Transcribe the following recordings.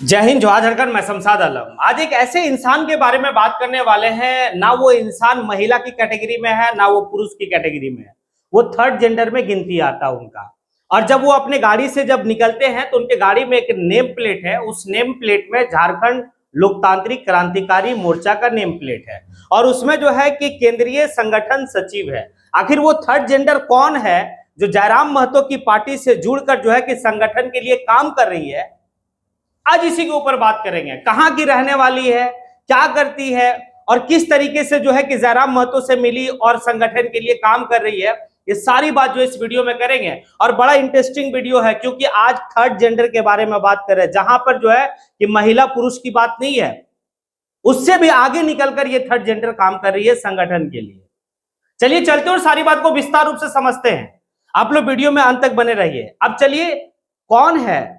जय हिंद, जवाहर झारखंड। मैं शमशाद आलम। आज एक ऐसे इंसान के बारे में बात करने वाले हैं, ना वो इंसान महिला की कैटेगरी में है ना वो पुरुष की कैटेगरी में है। वो थर्ड जेंडर में गिनती आता है उनका। और जब वो अपने गाड़ी से जब निकलते हैं तो उनके गाड़ी में एक नेम प्लेट है। उस नेम प्लेट में झारखंड लोकतांत्रिक क्रांतिकारी मोर्चा का नेम प्लेट है और उसमें जो है कि केंद्रीय संगठन सचिव है। आखिर वो थर्ड जेंडर कौन है जो जयराम महतो की पार्टी से जुड़कर जो है कि संगठन के लिए काम कर रही है? आज इसी के ऊपर बात करेंगे। कहां की रहने वाली है, क्या करती है और किस तरीके से जो है कि जयराम महतो से मिली और संगठन के लिए काम कर रही है, ये सारी बात जो इस वीडियो में करेंगे। और बड़ा इंटरेस्टिंग वीडियो है क्योंकि आज थर्ड जेंडर के बारे में बात कर रहे हैं, जहां पर जो है कि महिला पुरुष की बात नहीं है, उससे भी आगे निकलकर ये थर्ड जेंडर काम कर रही है संगठन के लिए। चलिए चलते और सारी बात को विस्तार रूप से समझते हैं। आप लोग वीडियो में अंत तक बने रहिए। अब चलिए, कौन है?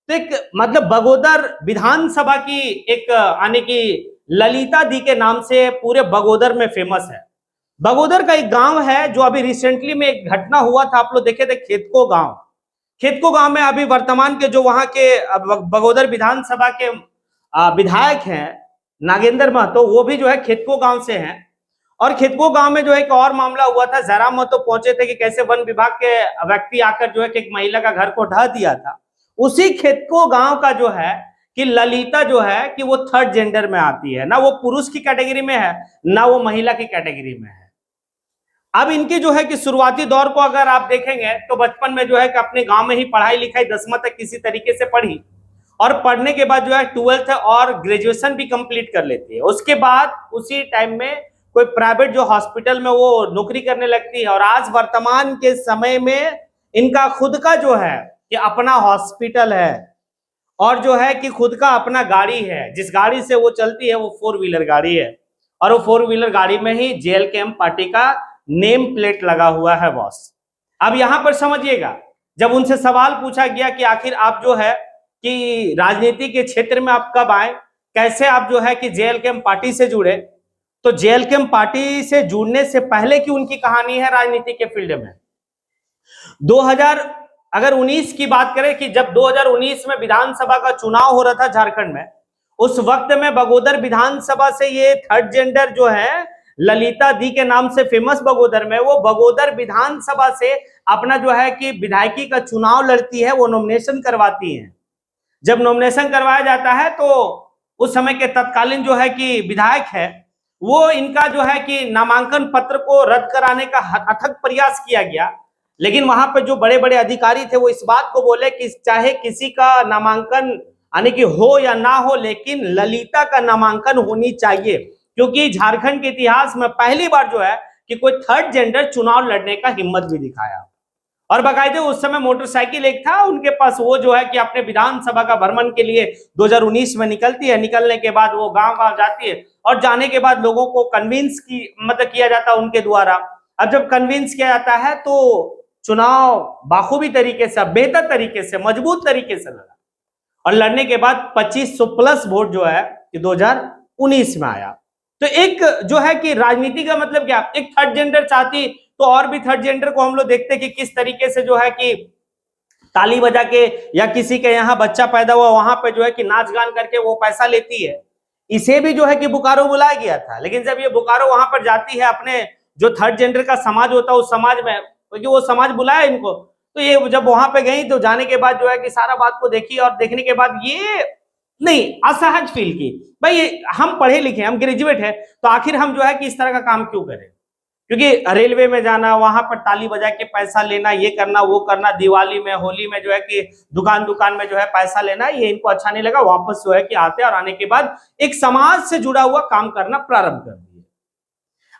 तो एक मतलब बगोदर विधानसभा की एक यानी कि ललिता दी के नाम से पूरे बगोदर में फेमस है। बगोदर का एक गांव है जो अभी रिसेंटली में एक घटना हुआ था, आप लोग देखे थे, खेतको गांव। खेतको गांव में अभी वर्तमान के जो वहां के बगोदर विधानसभा के विधायक हैं नागेंद्र महतो, वो भी जो है खेतको गांव से हैं। और खेतको गांव में जो है एक और मामला हुआ था। जयराम महतो पहुंचे थे कि कैसे वन विभाग के व्यक्ति आकर जो है कि एक महिला का घर को ढह दिया था। उसी खेतको गांव का जो है कि ललिता जो है कि वो थर्ड जेंडर में आती है, ना वो पुरुष की कैटेगरी में है ना वो महिला की कैटेगरी में है। अब इनकी जो है कि शुरुआती दौर को अगर आप देखेंगे तो बचपन में जो है कि अपने गांव में ही पढ़ाई लिखाई 10वीं तक किसी तरीके से पढ़ी और पढ़ने के बाद जो है 12th और ग्रेजुएशन भी कंप्लीट कर लेती है। उसके बाद उसी टाइम में कोई प्राइवेट जो हॉस्पिटल में वो नौकरी करने लगती है और आज वर्तमान के समय में इनका खुद का जो है कि अपना हॉस्पिटल है और जो है कि खुद का अपना गाड़ी है। जिस गाड़ी से वो चलती है वो 4 व्हीलर गाड़ी है और वो 4 व्हीलर गाड़ी में ही जेएलकेएम पार्टी का नेम प्लेट लगा हुआ है बॉस। अब यहां पर समझिएगा, जब उनसे सवाल पूछा गया कि आखिर आप जो है कि राजनीति के क्षेत्र में आप कब आए, कैसे आप जो है कि जेएलकेएम पार्टी से जुड़े, तो जेएलकेएम पार्टी से जुड़ने से पहले की उनकी कहानी है राजनीति के फील्ड में। 2019 की बात करें कि जब 2019 में विधानसभा का चुनाव हो रहा था झारखंड में, उस वक्त में बगोदर विधानसभा से ये थर्ड जेंडर जो है ललिता दी के नाम से फेमस बगोदर में, वो बगोदर विधानसभा से अपना जो है कि विधायकी का चुनाव लड़ती है, वो नॉमिनेशन करवाती है। जब नॉमिनेशन करवाया जाता है तो उस समय के तत्कालीन जो है कि विधायक है, वो इनका जो है कि नामांकन पत्र को रद्द कराने का अथक प्रयास किया गया। लेकिन वहां पर जो बड़े बड़े अधिकारी थे वो इस बात को बोले कि चाहे किसी का नामांकन यानी कि हो या ना हो, लेकिन ललिता का नामांकन होनी चाहिए, क्योंकि झारखंड के इतिहास में पहली बार जो है कि कोई थर्ड जेंडर चुनाव लड़ने का हिम्मत भी दिखाया। और बाकायदे उस समय मोटरसाइकिल एक था उनके पास, वो जो है कि अपने विधानसभा का भ्रमण के लिए 2019 में निकलती है। निकलने के बाद वो गांव गांव जाती है और जाने के बाद लोगों को कन्विंस की मतलब किया जाता है उनके द्वारा। अब जब कन्विंस किया जाता है तो चुनाव बाखूबी तरीके से, बेहतर तरीके से, मजबूत तरीके से लड़ा और लड़ने के बाद 2500 प्लस वोट जो है कि 2019 में आया। तो एक जो है कि राजनीति का मतलब क्या, एक थर्ड जेंडर चाहती तो और भी थर्ड जेंडर को हम लोग देखते कि किस तरीके से जो है कि ताली बजा के या किसी के यहाँ बच्चा पैदा हुआ वहां पे जो है कि नाच गान करके वो पैसा लेती है। इसे भी जो है कि बोकारो बुलाया गया था, लेकिन जब ये बोकारो वहां पर जाती है, अपने जो थर्ड जेंडर का समाज होता है उस समाज में, क्योंकि वो समाज बुलाया इनको, तो ये जब वहां पे गई तो जाने के बाद जो है कि सारा बात को देखी और देखने के बाद ये नहीं असहज फील की। भाई हम पढ़े लिखे, हम ग्रेजुएट है, तो आखिर हम जो है कि इस तरह का काम क्यों करें? क्योंकि रेलवे में जाना, वहां पर ताली बजा के पैसा लेना, ये करना वो करना, दिवाली में होली में जो है कि दुकान दुकान में जो है पैसा लेना, ये इनको अच्छा नहीं लगा। वापस जो है कि आते और आने के बाद एक समाज से जुड़ा हुआ काम करना प्रारंभ कर दिए।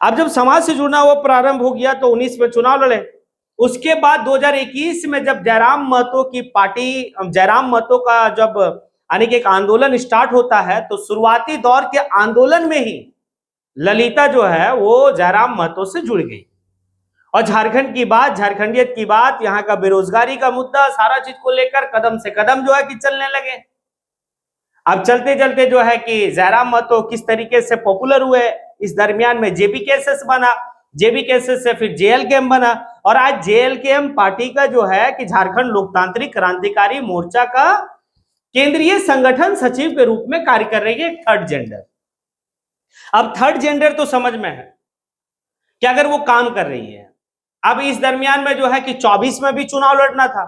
अब जब समाज से जुड़ना हुआ प्रारंभ हो गया तो 19 में चुनाव लड़े। उसके बाद 2021 में जब जयराम महतो की पार्टी, जयराम महतो का जब यानी कि एक आंदोलन स्टार्ट होता है, तो शुरुआती दौर के आंदोलन में ही ललिता जो है वो जयराम महतो से जुड़ गई। और झारखंड की बात, झारखंडियत की बात, यहाँ का बेरोजगारी का मुद्दा, सारा चीज को लेकर कदम से कदम जो है कि चलने लगे। अब चलते चलते जो है कि जयराम महतो किस तरीके से पॉपुलर हुए, इस दरमियान में जेबी केसेस बना, जेबी केसेस से फिर जेएलकेएम बना और आज जेएलकेएम पार्टी का जो है कि झारखंड लोकतांत्रिक क्रांतिकारी मोर्चा का केंद्रीय संगठन सचिव के रूप में कार्य कर रही है थर्ड जेंडर। अब थर्ड जेंडर तो समझ में है कि अगर वो काम कर रही है, अब इस दरमियान में जो है कि 24 में भी चुनाव लड़ना था,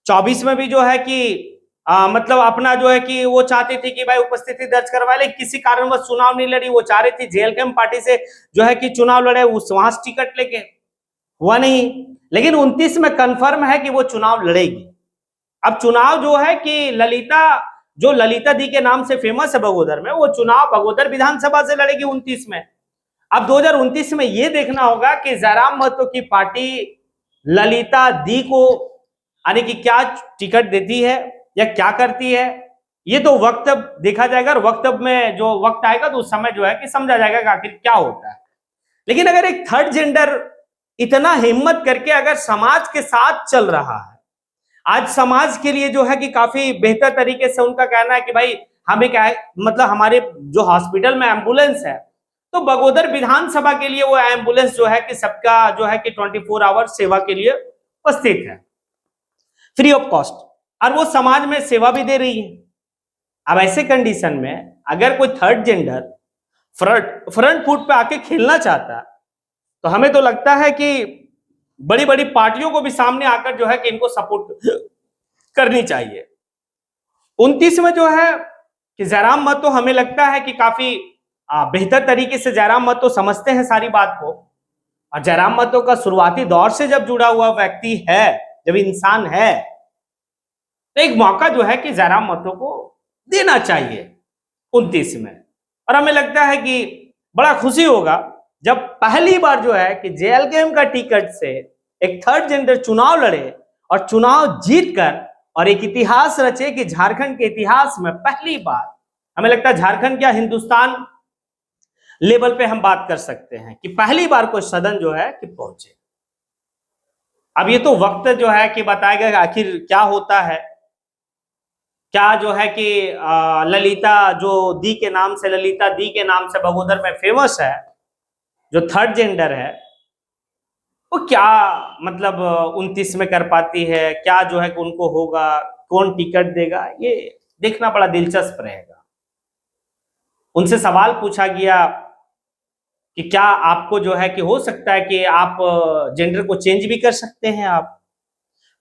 24 में भी जो है कि मतलब अपना जो है कि वो चाहती थी कि भाई उपस्थिति दर्ज करवा ले, किसी कारणवश चुनाव नहीं लड़ी, वो चाह रही थी जेएलकेएम पार्टी से जो है कि चुनाव लड़े, उस वहां से टिकट लेके, हुआ नहीं। लेकिन 29 में कंफर्म है कि वो चुनाव लड़ेगी। अब चुनाव जो है कि ललिता दी के नाम से फेमस है बगोदर में, वो चुनाव बगोदर विधानसभा से लड़ेगी 29 में। अब 2029 में यह देखना होगा कि जयराम महतो की पार्टी ललिता दी को यानी कि क्या टिकट देती है या क्या करती है, ये तो वक्त देखा जाएगा, और वक्त में जो वक्त आएगा तो उस समय जो है कि समझा जाएगा कि आखिर क्या होता है। लेकिन अगर एक थर्ड जेंडर इतना हिम्मत करके अगर समाज के साथ चल रहा है, आज समाज के लिए जो है कि काफी बेहतर तरीके से उनका कहना है कि भाई हमें क्या है, मतलब हमारे जो हॉस्पिटल में एम्बुलेंस है, तो बगोदर विधानसभा के लिए वो एम्बुलेंस जो है कि सबका जो है कि 24 आवर सेवा के लिए उपस्थित है, फ्री ऑफ कॉस्ट, और वो समाज में सेवा भी दे रही है। अब ऐसे कंडीशन में अगर कोई थर्ड जेंडर फ्रंट फुट पे आके खेलना चाहता, तो हमें तो लगता है कि बड़ी बड़ी पार्टियों को भी सामने आकर जो है कि इनको सपोर्ट करनी चाहिए। 29 में जो है कि जयराम महतो हमें लगता है कि काफी बेहतर तरीके से जयराम महतो समझते हैं सारी बात को, और जयराम महतो का शुरुआती दौर से जब जुड़ा हुआ व्यक्ति है, जब इंसान है, तो एक मौका जो है कि जयराम महतो को देना चाहिए 29 में। और हमें लगता है कि बड़ा खुशी होगा जब पहली बार जो है कि जेएलकेएम का टिकट से एक थर्ड जेंडर चुनाव लड़े और चुनाव जीतकर और एक इतिहास रचे कि झारखंड के इतिहास में पहली बार, हमें लगता है झारखंड क्या हिंदुस्तान लेवल पे हम बात कर सकते हैं कि पहली बार कोई सदन जो है कि पहुंचे। अब ये तो वक्त जो है कि बताएगा कि आखिर क्या होता है, क्या जो है कि ललिता जो दी के नाम से, ललिता दी के नाम से बगोदर में फेमस है, जो थर्ड जेंडर है, वो क्या मतलब 29 में कर पाती है, क्या जो है कि उनको होगा, कौन टिकट देगा, ये देखना बड़ा दिलचस्प रहेगा। उनसे सवाल पूछा गया कि क्या आपको जो है कि हो सकता है कि आप जेंडर को चेंज भी कर सकते हैं आप?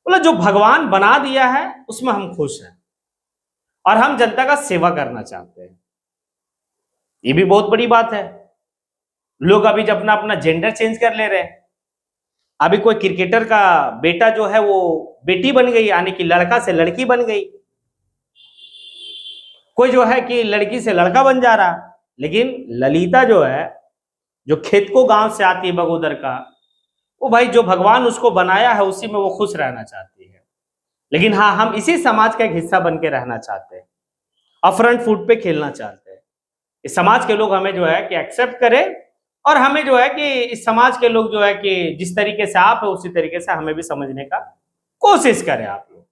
बोला जो भगवान बना दिया है उसमें हम खुश हैं और हम जनता का सेवा करना चाहते हैं। ये भी बहुत बड़ी बात है। लोग अभी जब अपना अपना जेंडर चेंज कर ले रहे हैं। अभी कोई क्रिकेटर का बेटा जो है वो बेटी बन गई, यानी कि लड़का से लड़की बन गई, कोई जो है कि लड़की से लड़का बन जा रहा। लेकिन ललिता जो है, जो खेतको गांव से आती है बगोदर का, वो भाई जो भगवान उसको बनाया है उसी में वो खुश रहना चाहती है। लेकिन हाँ, हम इसी समाज का एक हिस्सा बन के रहना चाहते हैं और फ्रंट फुट पे खेलना चाहते हैं। इस समाज के लोग हमें जो है कि एक्सेप्ट करें, और हमें जो है कि इस समाज के लोग जो है कि जिस तरीके से आप है उसी तरीके से हमें भी समझने का कोशिश करें। आप लोग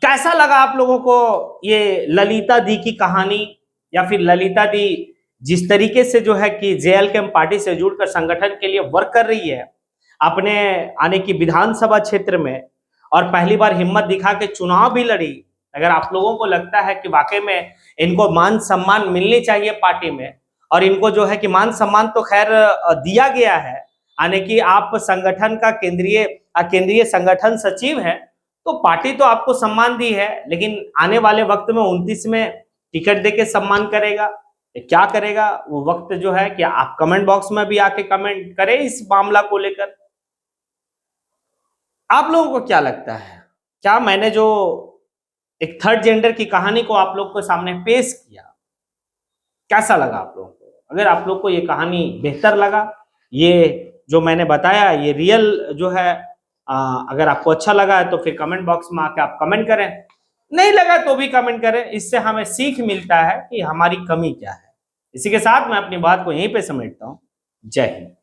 कैसा लगा आप लोगों को ये ललिता दी की कहानी, या फिर ललिता दी जिस तरीके से जो है कि जेएलकेएम पार्टी से जुड़कर संगठन के लिए वर्क कर रही है अपने आने की विधानसभा क्षेत्र में, और पहली बार हिम्मत दिखा के चुनाव भी लड़ी। अगर आप लोगों को लगता है कि वाकई में इनको मान सम्मान मिलनी चाहिए पार्टी में, और इनको जो है कि मान सम्मान तो खैर दिया गया है, यानी कि आप संगठन का केंद्रीय संगठन सचिव है, तो पार्टी तो आपको सम्मान दी है, लेकिन आने वाले वक्त में 29 में टिकट देके सम्मान करेगा, क्या करेगा वो वक्त जो है कि आप कमेंट बॉक्स में भी आके कमेंट करें इस मामला को लेकर। आप लोगों को क्या लगता है? क्या मैंने जो एक थर्ड जेंडर की कहानी को आप लोग के सामने पेश किया, कैसा लगा आप लोगों को? अगर आप लोग को ये कहानी बेहतर लगा, ये जो मैंने बताया ये रियल जो है, अगर आपको अच्छा लगा है तो फिर कमेंट बॉक्स में आके आप कमेंट करें, नहीं लगा तो भी कमेंट करें। इससे हमें सीख मिलता है कि हमारी कमी क्या है। इसी के साथ मैं अपनी बात को यहीं पे समेटता हूं। जय हिंद।